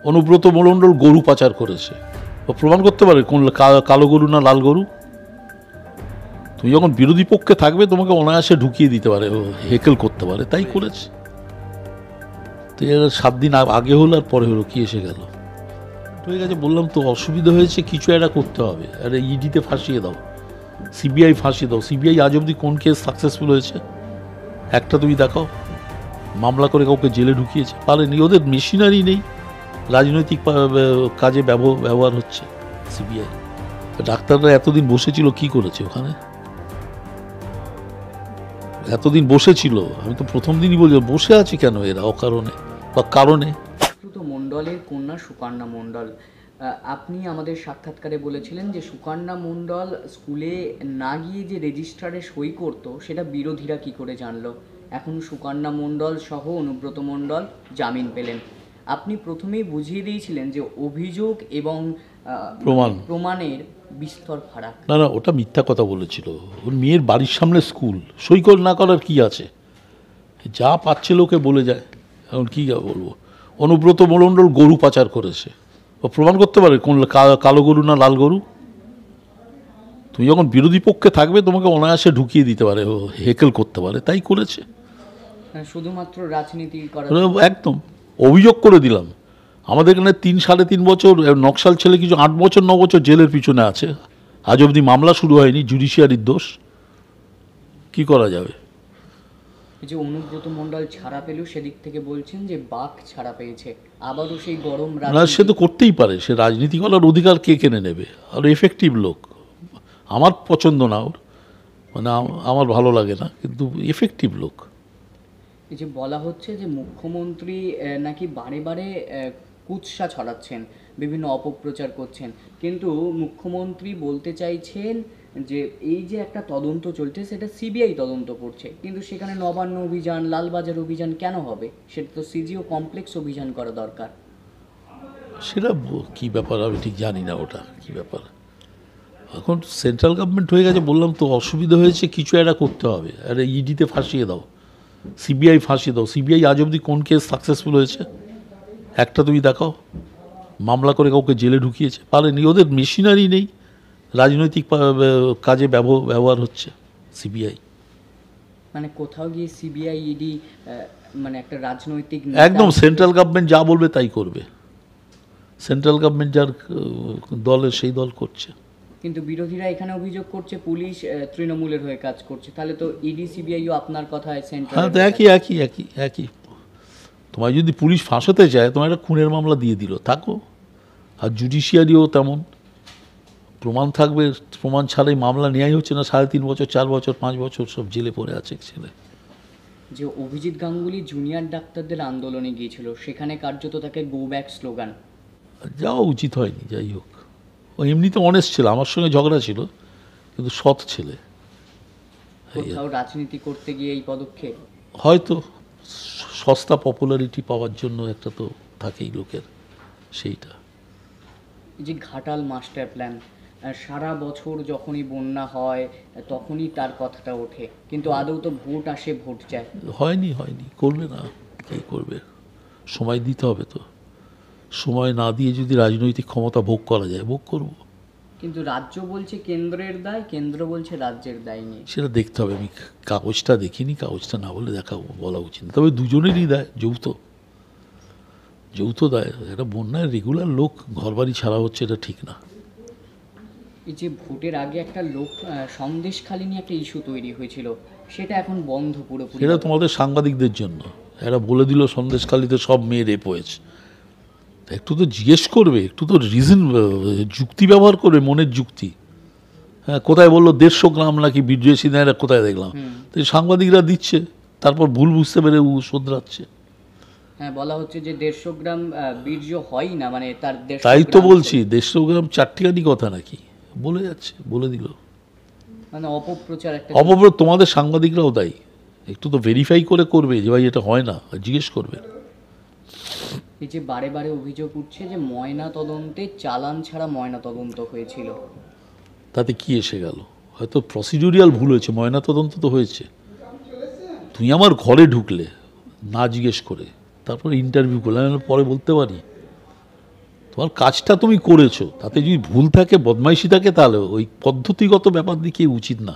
অনুব্রত মণ্ডল গরু পাচার করেছে, ও প্রমাণ করতে পারে কোন কালো গরু না লাল গরু। তুমি যখন বিরোধী পক্ষে থাকবে তোমাকে অনায়াসে ঢুকিয়ে দিতে পারে, ও হেকেল করতে পারে, তাই করেছে। তো এর 7 দিন আগে হলো আর পরে হলো, কি এসে গেল। ঠিক আছে, বললাম তো অসুবিধা হয়েছে, কিছু একটা করতে হবে। আরে ইডিতে ফাঁসিয়ে দাও, সিবিআই ফাঁসিয়ে দাও। সিবিআই আজ অব্দি কোন কেস সাকসেসফুল হয়েছে একটা তুমি দেখাও। মামলা করে কাউকে জেলে ঢুকিয়েছে, পারেনি। ওদের মেশিনারি নেই, রাজনৈতিক কাজে ব্যবহার হচ্ছে সিবিআই। ডাক্তাররা এতদিন বসেছিল, কি করেছে ওখানে? এতদিন বসেছিল, আমি তো প্রথম দিনই বলছি বসে আছি কেন এরা, অকারণে বা কারণে। মণ্ডলের কন্যা সুকন্যা মণ্ডল, আপনি আমাদের সাক্ষাৎকারে বলেছিলেন যে সুকন্যা মণ্ডল স্কুলে না গিয়ে যে রেজিস্ট্রারে সই করতো সেটা বিরোধীরা কি করে জানলো? এখন সুকন্যা মণ্ডল সহ অনুব্রত মণ্ডল জামিন পেলেন। আপনি প্রথমেই বুঝিয়ে দিয়েছিলেন যে অভিযোগ এবং প্রমাণের বিস্তর ফারাক। না না, ওটা মিথ্যা কথা বলেছিল। ওর মেয়ের বাড়ির সামনে স্কুল, সই কর না করার কি আছে? যা পাচ্ছে লোকে বলে যায়, এখন কী বলবো। অনুব্রত মণ্ডল গরু পাচার করেছে, ও প্রমাণ করতে পারে কোন কালো গরু না লাল গরু। তুমি যখন বিরোধী পক্ষে থাকবে তোমাকে অনায়াসে ঢুকিয়ে দিতে পারে, ও হেকেল করতে পারে, তাই করেছে। শুধুমাত্র রাজনীতি করা, একদম অভিযোগ করে দিলাম। আমাদের এখানে 3-3.5 বছর নকশাল ছেলে কিছু 8 বছর 9 বছর জেলের পিছনে আছে, আজ অবধি মামলা শুরু হয়নি। জুডিশিয়ারির দোষ, কি করা যাবে। যে অনুব্রত মণ্ডল ছাড়া পেল, সেদিক থেকে বলছেন যে বাঘ ছাড়া পেয়েছে, আবারও সেই গরম রাজনীতি। সে তো করতেই পারে, সে রাজনীতি করার অধিকার কে কেনে নেবে? আর এফেক্টিভ লোক, আমার পছন্দ না ওর, মানে আমার ভালো লাগে না, কিন্তু এফেক্টিভ লোক। এই যে বলা হচ্ছে যে মুখ্যমন্ত্রী নাকি বারে বারে কুৎসা ছড়াচ্ছেন, বিভিন্ন অপপ্রচার করছেন, কিন্তু মুখ্যমন্ত্রী বলতে চাইছেন যে এই যে একটা তদন্ত চলছে সেটা সিবিআই তদন্ত করছে, কিন্তু সেখানে নবান্ন অভিযান, লালবাজার অভিযান কেন হবে? সেটা তো সিজিও কমপ্লেক্স অভিযান করা দরকার। সেটা কি ব্যাপার আমি ঠিক জানি না, ওটা কি ব্যাপার। এখন সেন্ট্রাল গভর্নমেন্ট হয়ে গেছে, বললাম তো অসুবিধা হয়েছে, কিছু একটা করতে হবে। আরে ইডিতে ফাঁসিয়ে দাও, সিবিআই ফাঁসিয়ে দাও। সিবিআই আজ অবধি কোন কেস সাকসেসফুল হয়েছে একটা তুমি দেখাও। মামলা করে কাউকে জেলে ঢুকিয়েছে, পারেনি। ওদের মেশিনারি নেই, রাজনৈতিক কাজে ব্যবহার হচ্ছে সিবিআই। মানে কোথাও গিয়ে সিবিআই ইডি মানে একটা রাজনৈতিক, একদম সেন্ট্রাল গভর্নমেন্ট যা বলবে তাই করবে। সেন্ট্রাল গভর্নমেন্ট যার দলের সেই দল করছে। কিন্তু বিরোধীরা এখানে অভিযোগ করছে পুলিশ তৃণমূলের হয়ে কাজ করছে, তাহলে তো ইডি সিবিআইও আপনার কথায় সেন্ট্রাল। হ্যাঁ, তো একই। তোমায় যদি পুলিশ ফাঁসাতে চায়, তোমার একটা খুনের মামলা দিয়ে দিল, থাকো। আর জুডিশিয়ারিও তেমন, প্রমাণ থাকবে, প্রমাণ ছাড়াই মামলা নেওয়াই হচ্ছে না। 3.5 বছর 4 বছর 5 বছর সব জেলে পড়ে আছে ছেলে। যে অভিজিৎ গাঙ্গুলি জুনিয়র ডাক্তারদের আন্দোলনে গিয়েছিল, সেখানে কার্যত তাকে গো ব্যাক স্লোগান। যাওয়া উচিত হয়নি, যাই হোক। ও এমনিতে অনেস্ট ছিল, আমার সঙ্গে ঝগড়া ছিল, কিন্তু সৎ ছেলে। কোথাও রাজনীতি করতে গিয়ে এই পদক্ষেপ, হয়তো সস্তা পপুলারিটি পাওয়ার জন্য একটা তো থাকেই লোকের, সেইটা। যে ঘাটাল মাস্টার প্ল্যান, সারা বছর যখনই বন্যা হয় তখনই তার কথাটা ওঠে, কিন্তু আদৌ তো ভোট আসে, ভোট যায়। হয়নি, করবে না, কী করবে? সময় দিতে হবে তো। সময় না দিয়ে যদি রাজনৈতিক ক্ষমতা ভোগ করা যায়, ভোগ করব। কিন্তু রাজ্য বলছে কেন্দ্রের দায়, কেন্দ্র বলছে রাজ্যের দায় নেই। সেটা দেখতে হবে। আমি কাগজটা দেখিনি, কাগজটা না বলে বলা উচিত। তবে দুজনেরই দায়, যৌথ দায়। একটা বন্যায় রেগুলার লোক ঘরবাড়ি ছাড়া হচ্ছে, এটা ঠিক না। এই যে ভোটের আগে একটা লোক সন্দেশখালী নিয়ে একটা ইস্যু তৈরি হয়েছিল, সেটা এখন বন্ধ পুরোপুরি। এটা তোমাদের সাংবাদিকদের জন্য। এরা বলে দিল সন্দেশখালীতে সব মেয়ে রেপ হয়েছে। একটু তো জিজ্ঞেস করবে, একটু তো যুক্তি ব্যবহার করবে, মনের যুক্তি। হ্যাঁ, কোথায় বললো 150 গ্রাম নাকি বিদ্রোহী নেয়, কোথায় দেখলাম? তো সাংবাদিকরা দিচ্ছে, তারপর ভুল বুঝতে পেরে শোধরাচ্ছে। হ্যাঁ, বলা হচ্ছে যে 150 গ্রাম বীর্য হয় না, মানে তার তাই তো বলছি, 150 গ্রাম চারটিখানি কথা নাকি, বলে যাচ্ছে, বলে দিল। মানে অপপ্রচার একটা। তোমাদের সাংবাদিকরাও দায়ী, একটু তো ভেরিফাই করবে যে ভাই এটা হয় না, জিজ্ঞেস করবে। এই যে বারে বারে অভিযোগ উঠছে যে ময়না তদন্তে চালান ছাড়া ময়না তদন্ত হয়েছিল, তাতে কি এসে গেল? হয়তো প্রসিডিউরিয়াল ভুল হয়েছে, ময়না তদন্ত তো হয়েছে। তুমি আমার ঘরে ঢুকলে না জিজ্ঞেস করে, তারপর ইন্টারভিউ করলে, আমি পরে বলতে পারি তোমার কাজটা তুমি করেছো, তাতে যদি ভুল থাকে, বদমাইশি থাকে, তাহলে ওই পদ্ধতিগত ব্যাপার দিকে উচিত না।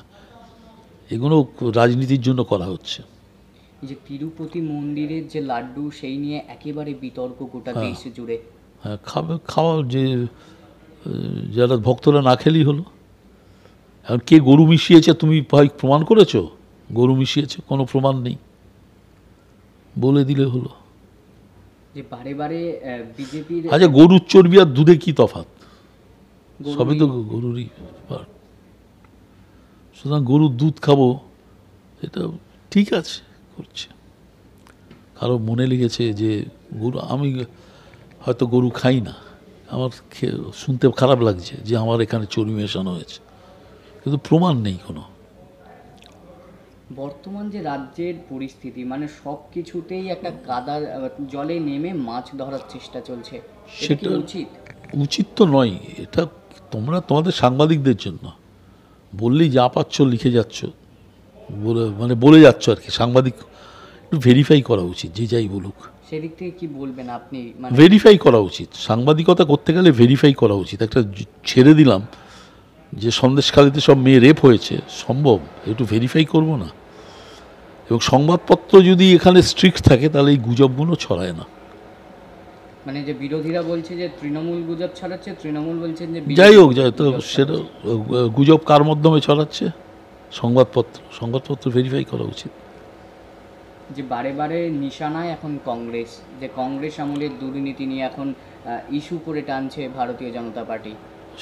এগুলো রাজনীতির জন্য করা হচ্ছে। এই যে তিরুপতি মন্দিরের যে লাড্ডু, সেই নিয়ে একেবারে বিতর্ক গোটা দেশ জুড়ে। হ্যাঁ, খাওয়া যে যারা ভক্তরা না খেলেই হলো। এখন কে গরু মিশিয়েছে তুমি ভাই প্রমাণ করেছো? গরু মিশিয়েছে, কোনো প্রমাণ নেই, বলে দিলে হলো। যে বারে বারে বিজেপির আচ্ছা, গরুর চর্বি আর দুধে কি তফাৎ? সবই তো গরুরই ব্যাপার। সুতরাং গরুর দুধ খাবো, এটা ঠিক আছে, করছে। কারো মনে লেগেছে যে গরু, আমি হয়তো গরু খাই না, আমার শুনতে খারাপ লাগছে যে আমার এখানে চর্বি মেশানো হয়েছে, কিন্তু প্রমাণ নেই কোনো। বর্তমান যে রাজ্যের পরিস্থিতি, মানে সব কিছুতেই একটা কাদা জলে নেমে মাছ ধরার চেষ্টা চলছে, এটা কি সেটা উচিত? উচিত তো নয়। এটা তোমরা তোমাদের সাংবাদিকদের জন্য বললেই যা পাচ্ছ লিখে যাচ্ছ, বলে যাচ্ছ আর কি। সাংবাদিক একটু ভেরিফাই করা উচিত, যে যাই বলুক। সেদিক থেকে কি বলবেন আপনি? মানে ভেরিফাই করা উচিত, সাংবাদিকতা করতে গেলে ভেরিফাই করা উচিত। একটা ছেড়ে দিলাম যে সন্দেশখালীতে সব মেয়ে রেপ হয়েছে, সম্ভব? একটু ভেরিফাই করবো না? এবং সংবাদপত্র যদি এখানে স্ট্রিক্ট থাকে, তাহলে এই গুজবগুলো ছড়ায় না। মানে যে বিরোধীরা বলছে যে তৃণমূল গুজব ছড়াচ্ছে, তৃণমূল বলছেন যে যাই হোক, যাই তো গুজব সেটা ছড়াচ্ছে। গুজব কার মাধ্যমে ছড়াচ্ছে? সংবাদপত্র ভেরিফাই করা উচিত। যে বারে বারে নিশানায় এখন কংগ্রেস, যে কংগ্রেস আমলের দুর্নীতি নিয়ে এখন ইস্যু করে টানছে ভারতীয় জনতা পার্টি।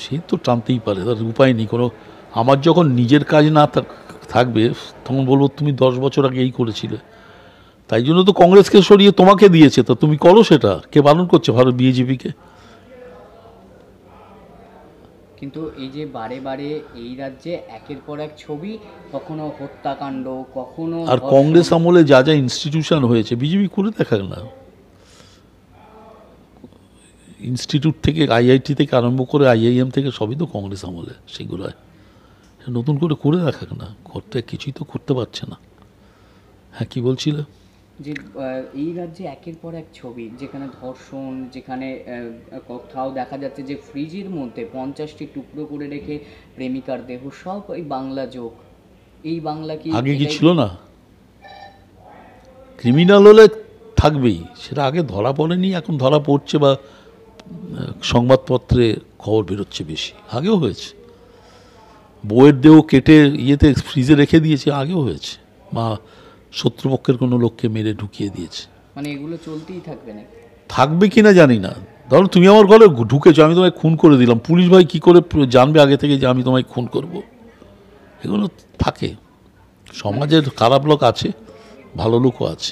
সে তো টানতেই পারে, তার উপায় নেই কোনো। আমার যখন নিজের কাজ না থাকবে, তখন বলবো তুমি 10 বছর আগে এই করেছিলে। তাই জন্য তো কংগ্রেসকে সরিয়ে তোমাকে দিয়েছে, তো তুমি করো সেটা। কে বারণ করছে ভারত বিজেপিকে? কিন্তু এই যে বারে বারে এই রাজ্যে একের পর এক ছবি, কখনো হত্যাকাণ্ড, কখনো আর ধর্ষণ। কংগ্রেস আমলে যা যা ইনস্টিটিউশন হয়েছে, বিজেপি করে দেখাক না। ইনস্টিটিউট থেকে, আইআইটি থেকে আরম্ভ করে আইআইএম থেকে সবই তো কংগ্রেস আমলে, সেগুলো নতুন করে দেখাক না। করতে কিছুই তো করতে পারছে না। হ্যাঁ, কি বলছিলে? যে এই রাজ্যে একের পর এক ছবি, যেখানে ধর্ষণ, যেখানে কোথাও দেখা যাচ্ছে যে ফ্রিজের মধ্যে 50টি টুকরো করে রেখে প্রেমিকার দেহ, সব এই বাংলা যোগ। এই বাংলা কি আগে কি এটাই- ছিল না? ক্রিমিনাল হলে থাকবেই, সেটা আগে ধরা পড়েনি, এখন ধরা পড়ছে, বা সংবাদপত্রে খবর বেরোচ্ছে বেশি। আগেও হয়েছে, বউয়ের দেহ কেটে ইয়েতে ফ্রিজে রেখে দিয়েছে, আগেও হয়েছে। মা শত্রুপক্ষের কোনো লোককে মেরে ঢুকিয়ে দিয়েছে। মানে এগুলো চলতেই থাকবে না? থাকবে কি না জানি না। ধরো তুমি আমার ঘরে ঢুকেছো, আমি তোমায় খুন করে দিলাম, পুলিশ ভাই কী করে জানবে আগে থেকে যে আমি তোমায় খুন করব? এগুলো থাকে। সমাজের খারাপ লোক আছে, ভালো লোকও আছে।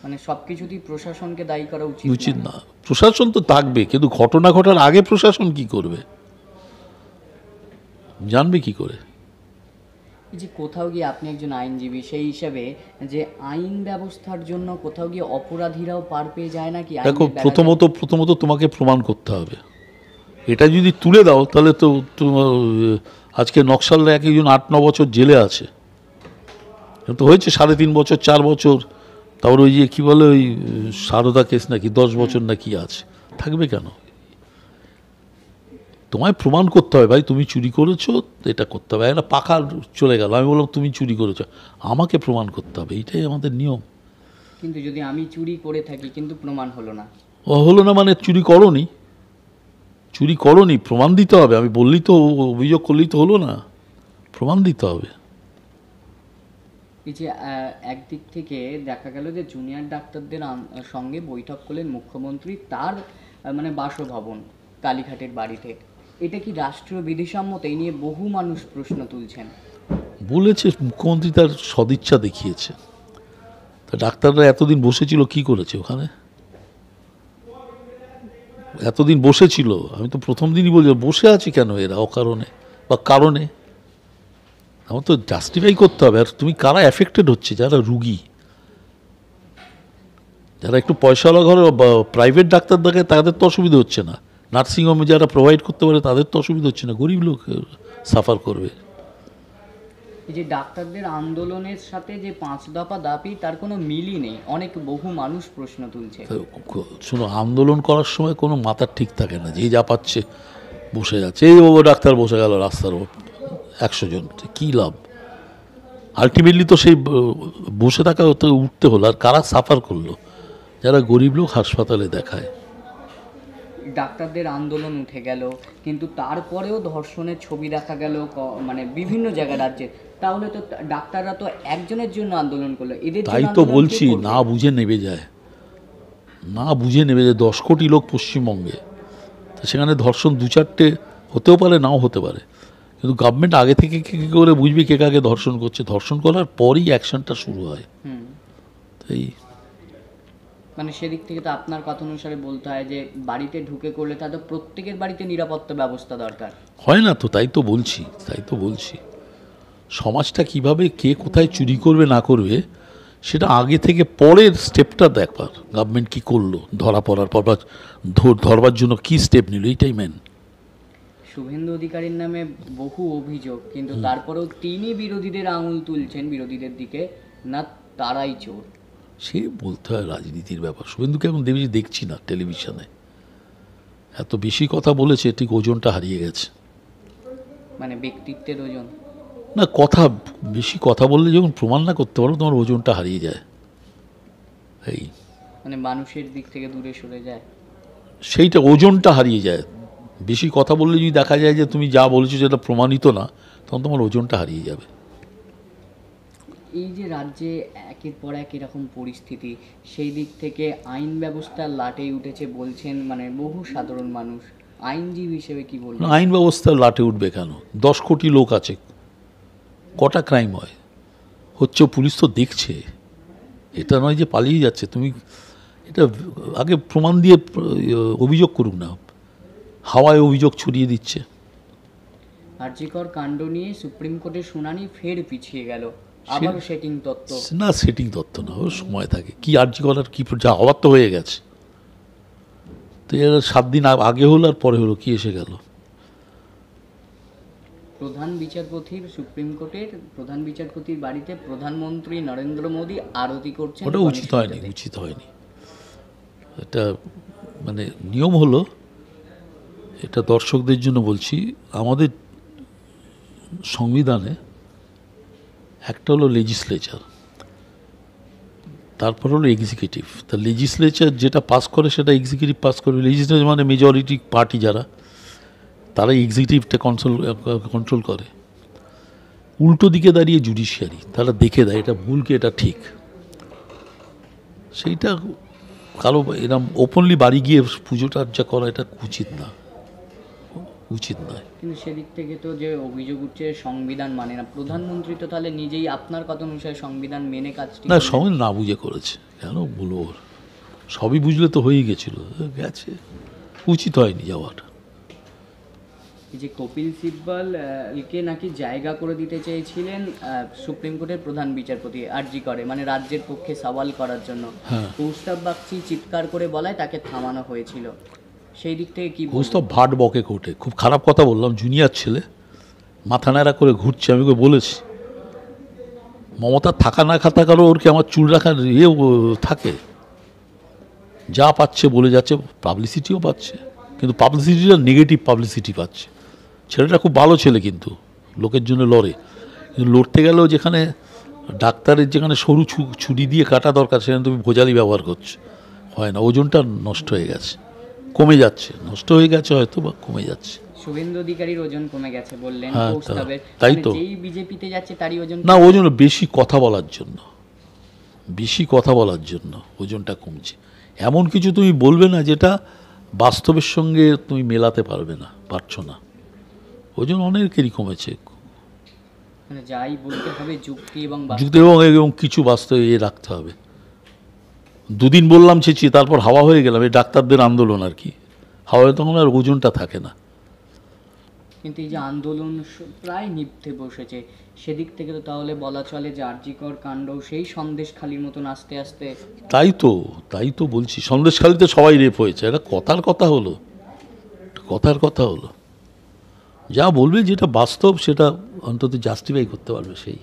মানে সবকিছুতেই প্রশাসনকে দায়ী করা উচিত উচিত না? না। প্রশাসন তো থাকবে, কিন্তু ঘটনা ঘটার আগে প্রশাসন কি করবে? জানবে কি করে? এই যে কোথাও গিয়ে আপনি একজন আইনজীবী, সেই হিসাবে যে আইন ব্যবস্থার জন্য কোথাও গিয়ে অপরাধীরাও পার পেয়ে যায় নাকি? দেখো, আইনের বেড়া প্রথমত তোমাকে প্রমাণ করতে হবে। এটা যদি তুলে দাও, তাহলে তো তোমার আজকে নকশালরা এক একজন 8-9 বছর জেলে আছে। তো হয়েছে 3.5 বছর, 4 বছর। তারপর ওই যে কী বলে, ওই সারদা কেস নাকি 10 বছর নাকি আছে। থাকবে কেন? তোমায় প্রমাণ করতে হবে, ভাই তুমি চুরি করেছো, এটা করতে হবে। একটা পাখা চলে গেল, আমি বললাম তুমি চুরি করেছো, আমাকে প্রমাণ করতে হবে, এটাই আমাদের নিয়ম। কিন্তু যদি আমি চুরি করে থাকি কিন্তু প্রমাণ হলো না, হলো না মানে চুরি করনি, প্রমাণ দিতে হবে। আমি বললেই তো, অভিযোগ করলেই তো হলো না, প্রমাণ দিতে হবে। এই যে একদিক থেকে দেখা গেল যে জুনিয়র ডাক্তারদের সঙ্গে বৈঠক করলেন মুখ্যমন্ত্রী তার মানে বাসভবন কালীঘাটের বাড়িতে, এটা কি রাষ্ট্রীয় বিধিসম্মত? এই নিয়ে বহু মানুষ প্রশ্ন তুলছেন। বলেছে মুখ্যমন্ত্রী তার সদিচ্ছা দেখিয়েছে। তা ডাক্তাররা এতদিন বসেছিল, কি করেছে ওখানে? এতদিন বসেছিল, আমি তো প্রথম দিনই বলছি বসে আছে কেন এরা, অকারণে বা কারণে? আমার তো জাস্টিফাই করতে হবে। আর তুমি কারা অ্যাফেক্টেড হচ্ছে? যারা রুগী, যারা একটু পয়সাওয়ালা ঘরে বা প্রাইভেট ডাক্তার দেখে, তাদের তো অসুবিধা হচ্ছে না। নার্সিংহোমে যারা প্রোভাইড করতে পারে, তাদের তো অসুবিধা হচ্ছে না। গরিব লোক সাফার করবে। এই যে ডাক্তারদের আন্দোলনের সাথে যে 5 দফা দাবি তার কোনো মিলই নেই, বহু মানুষ প্রশ্ন তুলছে। তো শোনো, আন্দোলন করার সময় কোনো মাথার ঠিক থাকে না, যে যা পাচ্ছে বসে যাচ্ছে। এই ও ডাক্তার বসে গেল রাস্তার 100 জন, কী লাভ? আলটিমেটলি তো সেই বসে থাকা তো উঠতে হলো। আর কারা সাফার করলো? যারা গরিব লোক হাসপাতালে দেখায়। ডাক্তারদের আন্দোলন উঠে গেল, কিন্তু তারপরেও ধর্ষণের ছবি দেখা গেল মানে বিভিন্ন জায়গায় রাজ্যে। তাহলে তো ডাক্তাররা তো একজনের জন্য আন্দোলন করলো, এদের জন্য তাই তো আন্দোলন কে বলছি, করবে? না বুঝে নেবে যায়, না বুঝে নেবে যায়। 10 কোটি লোক পশ্চিমবঙ্গে, তো সেখানে ধর্ষণ 2-4টে হতেও পারে, নাও হতে পারে। কিন্তু গভর্নমেন্ট আগে থেকে কী করে বুঝবে কে কাকে ধর্ষণ করছে? ধর্ষণ করার পরই অ্যাকশনটা শুরু হয়। তাই মানে সেদিক থেকে তো আপনার কথা অনুসারে বলতে হয় যে বাড়িতে ঢুকে করলে তাদের প্রত্যেকের বাড়িতে নিরাপত্তা ব্যবস্থা দরকার। হয় না তো, তাই তো বলছি, তাই তো বলছি। সমাজটা কিভাবে কে কোথায় চুরি করবে না করবে সেটা আগে থেকে পরের স্টেপটা দেখবার। গভর্নমেন্ট কী করলো, ধরা পড়ার পর বা ধরবার জন্য কী স্টেপ নিল, এইটাই মেন। শুভেন্দু অধিকারীর নামে বহু অভিযোগ, কিন্তু তারপরেও তিনি বিরোধীদের আঙুল তুলছেন, বিরোধীদের দিকে, না তারাই চোর। সে বলতে হয় রাজনীতির ব্যাপার। শুভেন্দুকে এখন দেখছি না টেলিভিশনে, এত বেশি কথা বলেছে, ঠিক ওজনটা হারিয়ে গেছে। মানে ব্যক্তিত্বের ওজন না, বেশি কথা বললে যখন প্রমাণ না করতে পারো, তোমার ওজনটা হারিয়ে যায়। এই মানে মানুষের দিক থেকে দূরে সরে যায়, সেইটা ওজনটা হারিয়ে যায়। বেশি কথা বললে যদি দেখা যায় যে তুমি যা বলেছো সেটা প্রমাণিত না, তখন তোমার ওজনটা হারিয়ে যাবে। এই যে রাজ্যে একের পর এক এরকম পরিস্থিতি, সেই দিক থেকে আইন ব্যবস্থা লাটেই উঠেছে বলছেন মানে বহু সাধারণ মানুষ। আইনজীবী হিসেবে কি বলবেন? আইন ব্যবস্থা লাটে উঠবে কেন? 10 কোটি লোক আছে, কটা ক্রাইম হচ্ছে পুলিশ তো দেখছে। এটা নয় যে পালিয়ে যাচ্ছে। তুমি এটা আগে প্রমাণ দিয়ে অভিযোগ করুক না, হাওয়ায় অভিযোগ ছড়িয়ে দিচ্ছে। আরজিকর কাণ্ড নিয়ে সুপ্রিম কোর্টের শুনানি ফের পিছিয়ে গেল, আবারও সেটিং তত্ত্ব। না, সেটিং তত্ত্ব না, ওর সময় থাকে। কি আর্জি করার কি, যা হওয়ার তো হয়ে গেছে। তো এর 7 দিন আগে হলো আর পরে হলো, কি এসে গেল? প্রধান বিচারপতির, সুপ্রিম কোর্টের প্রধান বিচারপতির বাড়িতে প্রধানমন্ত্রী নরেন্দ্র মোদী আরতি করছেন। ওটা উচিত হয়নি, উচিত হয়নি। এটা মানে নিয়ম হলো, এটা দর্শকদের জন্য বলছি, আমাদের সংবিধানে একটা হলো লেজিসলেচার, তারপর হলো এক্সিকিউটিভ। তা লেজিসলেচার যেটা পাস করে সেটা এক্সিকিউটিভ পাস করবে। লেজিসলেচার মানে মেজরিটি পার্টি যারা, তারা এক্সিকিউটিভটা কন্ট্রোল করে। উল্টো দিকে দাঁড়িয়ে জুডিশিয়ারি, তারা দেখে দেয় এটা ভুল কি এটা ঠিক। সেইটা কারো এরম ওপেনলি বাড়ি গিয়ে পুজোটা যা করা, এটা উচিত না, উচিত নয়। কিন্তু সেদিক থেকে তো যে অভিযোগ উঠছে সংবিধান মানে না, প্রধানমন্ত্রী তো তাহলে নিজেই আপনার কথা অনুসারে সংবিধান মেনে কাজটি না, সবাই না বুঝে করেছে, কেন বলবো? সবই বুঝলে তো হয়েই গেছিলো, গেছে, উচিত হয়নি যাওয়াটা। এই যে কপিল সিব্বল কে নাকি জায়গা করে দিতে চেয়েছিলেন সুপ্রিম কোর্টের প্রধান বিচারপতি আরজি করে, মানে রাজ্যের পক্ষে সওয়াল করার জন্য। কৌস্তব বাগচি চিৎকার করে বলায় তাকে থামানো হয়েছিল। সেই দিক থেকে কি কৌস্তব ভাট বকে কোর্টে, খুব খারাপ কথা বললাম, জুনিয়র ছেলে, মাথা নাড়া করে ঘুরছে। আমি ওকে বলেছি, মমতার থাকা না খাতা কারো ওর কি আমার চুল রাখার থাকে? যা পাচ্ছে বলে যাচ্ছে, পাবলিসিটিও পাচ্ছে, কিন্তু পাবলিসিটিটা নেগেটিভ পাবলিসিটি পাচ্ছে। ছেলেটা খুব ভালো ছেলে, কিন্তু লোকের জন্য লড়ে। কিন্তু লড়তে গেলেও যেখানে ডাক্তারের যেখানে সরু ছুরি দিয়ে কাটা দরকার, সেখানে তুমি ভোজালি ব্যবহার করছো, হয় না। ওজনটা নষ্ট হয়ে গেছে, কমে যাচ্ছে, নষ্ট হয়ে গেছে হয়তো, বা কমে যাচ্ছে। শুভেন্দু অধিকারীর ওজন কমে গেছে বললেন, হ্যাঁ, কৌস্তবের, তাই তো। যেই বিজেপিতে যাচ্ছে তারই ওজন না, ওজন বেশি কথা বলার জন্য, বেশি কথা বলার জন্য ওজনটা কমছে। এমন কিছু তুমি বলবে না যেটা বাস্তবের সঙ্গে তুমি মেলাতে পারছো না। ওজন অনেকেরই কমেছে। মানে যাই বলতে হবে যুক্তি এবং এবং কিছু বাস্তবে রাখতে হবে। 2 দিন বললাম চেঁচিয়ে, তারপর হাওয়া হয়ে গেলাম। এই ডাক্তারদের আন্দোলন আর কি, হাওয়ায় তখন আর ওজনটা থাকে না। কিন্তু এই যে আন্দোলন প্রায় নিভতে বসেছে, সেদিক থেকে তো তাহলে বলা চলে যে আরজিকর কাণ্ড সেই সন্দেশখালির মতন আস্তে আস্তে। তাই তো বলছি, সন্দেশখালিতে সবাই রেপ হয়েছে, এটা কথার কথা হলো? যা বলবে যেটা বাস্তব সেটা অন্তত জাস্টিফাই করতে পারবে সেই